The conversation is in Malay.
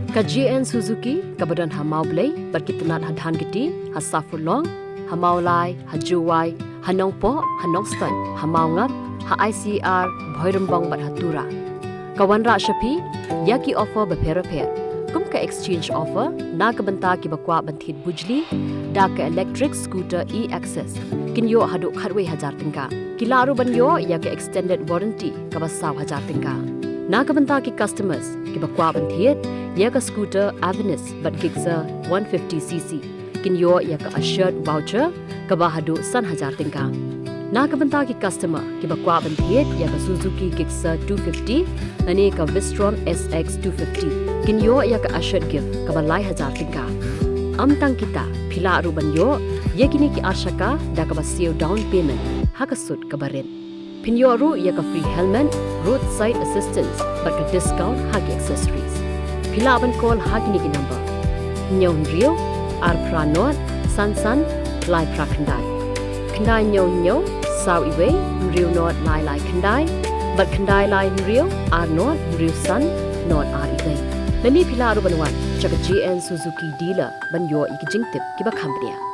Ka GN Suzuki kabadan ha Mawblei barki Tnat ha dhan giti ha safurlong ha Mawblei ha Juwai ha nongpo ha nongstan ha Mawngap ha ICR bhoirambong bat ha tura kawanra shapi yaki offer Bapher kum ka exchange offer na ka banta ki bakwa banthit bujli da ka electric scooter e-access kinyo hadu kharwe 1000 tingka kilaru banyo ya ka extended warranty ka basaw 1000 tingka na ka banta ki customers ki bakwa banthit ya ka scooter Avenis bat gigza 150cc kinyo ya ka assured voucher ka bahadu san 1000 tingka na ka banta ki customer ki bakwa banthit ya ka Suzuki gigza 250 ane ka Vistron SX 250 kinyo ya ka assured gift ka balai 1000 tingka amtang kita phila aruban yo yekini ki arshaka da ka basio down payment hakasut ka barin pinyo ru ya ka free helmet roadside assistance bat ka discount hagi accessories phila ban call hagi ni number nyon rio arpra not sansan lai prakhandai khandai nyon saw iwe rio not lai khandai bat khandai lai rio ar not rio san not ar iwe nani phila aruban wan chaka GN Suzuki dealer ban yo ikijing tip ki ba khambria